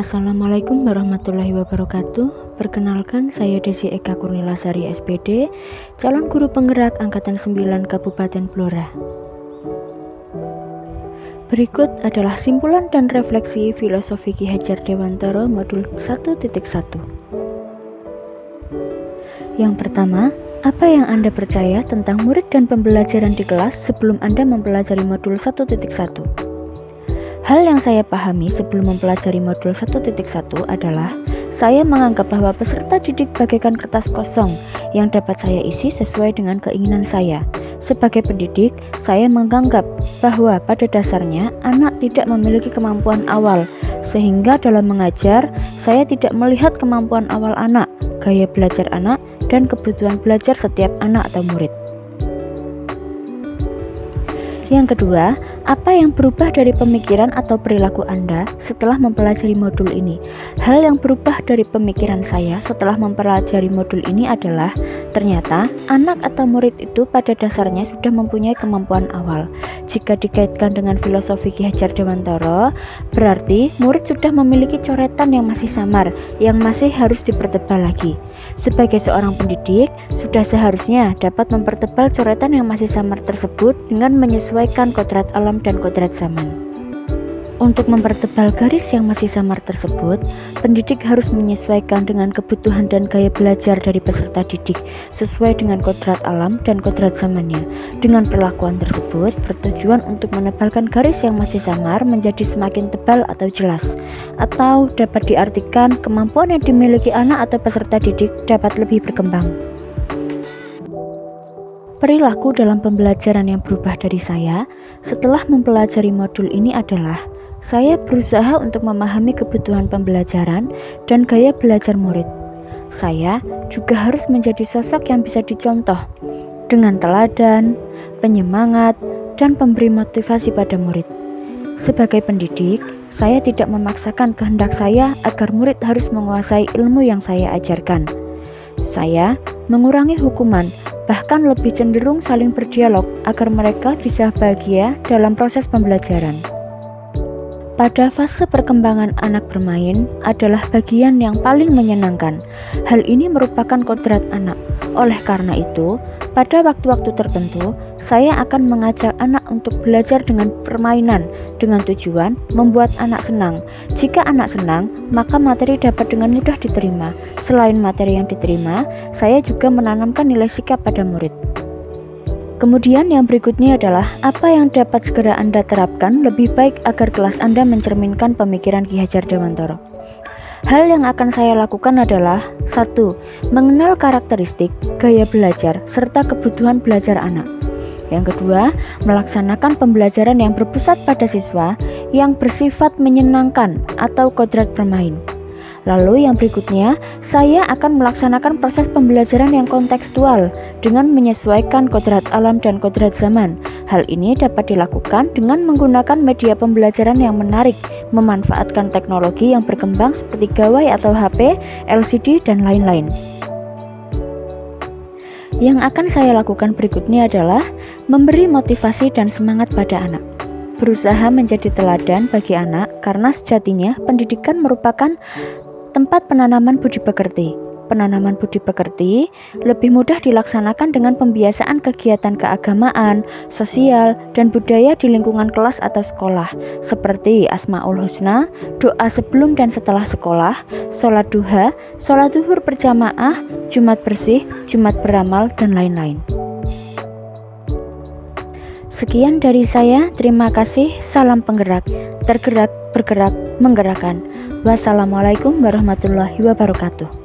Assalamualaikum warahmatullahi wabarakatuh. Perkenalkan, saya Desi Eka Kurnilasari SPD, calon guru penggerak Angkatan 9 Kabupaten Blora. Berikut adalah simpulan dan refleksi filosofi Ki Hajar Dewantara modul 1.1. Yang pertama, apa yang Anda percaya tentang murid dan pembelajaran di kelas sebelum Anda mempelajari modul 1.1? Hal yang saya pahami sebelum mempelajari modul 1.1 adalah saya menganggap bahwa peserta didik bagaikan kertas kosong yang dapat saya isi sesuai dengan keinginan saya. Sebagai pendidik, saya menganggap bahwa pada dasarnya anak tidak memiliki kemampuan awal, sehingga dalam mengajar, saya tidak melihat kemampuan awal anak, gaya belajar anak, dan kebutuhan belajar setiap anak atau murid. Yang kedua, apa yang berubah dari pemikiran atau perilaku Anda setelah mempelajari modul ini? Hal yang berubah dari pemikiran saya setelah mempelajari modul ini adalah ternyata anak atau murid itu pada dasarnya sudah mempunyai kemampuan awal. Jika dikaitkan dengan filosofi Ki Hajar Dewantara, berarti murid sudah memiliki coretan yang masih samar, yang masih harus dipertebal lagi. Sebagai seorang pendidik, sudah seharusnya dapat mempertebal coretan yang masih samar tersebut dengan menyesuaikan kodrat alam dan kodrat zaman. Untuk mempertebal garis yang masih samar tersebut, pendidik harus menyesuaikan dengan kebutuhan dan gaya belajar dari peserta didik sesuai dengan kodrat alam dan kodrat zamannya. Dengan perlakuan tersebut bertujuan untuk menebalkan garis yang masih samar menjadi semakin tebal atau jelas, atau dapat diartikan kemampuan yang dimiliki anak atau peserta didik dapat lebih berkembang. Perilaku dalam pembelajaran yang berubah dari saya setelah mempelajari modul ini adalah saya berusaha untuk memahami kebutuhan pembelajaran dan gaya belajar murid. Saya juga harus menjadi sosok yang bisa dicontoh dengan teladan, penyemangat, dan pemberi motivasi pada murid. Sebagai pendidik, saya tidak memaksakan kehendak saya agar murid harus menguasai ilmu yang saya ajarkan. Saya mengurangi hukuman, bahkan lebih cenderung saling berdialog agar mereka bisa bahagia dalam proses pembelajaran. Pada fase perkembangan anak bermain adalah bagian yang paling menyenangkan. Hal ini merupakan kodrat anak. Oleh karena itu, pada waktu-waktu tertentu, saya akan mengajak anak untuk belajar dengan permainan dengan tujuan membuat anak senang. Jika anak senang, maka materi dapat dengan mudah diterima. Selain materi yang diterima, saya juga menanamkan nilai sikap pada murid. Kemudian yang berikutnya adalah apa yang dapat segera Anda terapkan lebih baik agar kelas Anda mencerminkan pemikiran Ki Hajar Dewantara. Hal yang akan saya lakukan adalah 1. Mengenal karakteristik, gaya belajar, serta kebutuhan belajar anak. Yang kedua, melaksanakan pembelajaran yang berpusat pada siswa yang bersifat menyenangkan atau kodrat bermain. Lalu yang berikutnya, saya akan melaksanakan proses pembelajaran yang kontekstual dengan menyesuaikan kodrat alam dan kodrat zaman. Hal ini dapat dilakukan dengan menggunakan media pembelajaran yang menarik, memanfaatkan teknologi yang berkembang seperti gawai atau HP, LCD, dan lain-lain. Yang akan saya lakukan berikutnya adalah memberi motivasi dan semangat pada anak. Berusaha menjadi teladan bagi anak karena sejatinya pendidikan merupakan tempat penanaman budi pekerti. Penanaman budi pekerti lebih mudah dilaksanakan dengan pembiasaan kegiatan keagamaan, sosial, dan budaya di lingkungan kelas atau sekolah, seperti Asmaul Husna, doa sebelum dan setelah sekolah, sholat duha, sholat zuhur berjamaah, Jumat bersih, Jumat beramal, dan lain-lain. Sekian dari saya, terima kasih, salam penggerak, tergerak, bergerak, menggerakkan. Wassalamualaikum warahmatullahi wabarakatuh.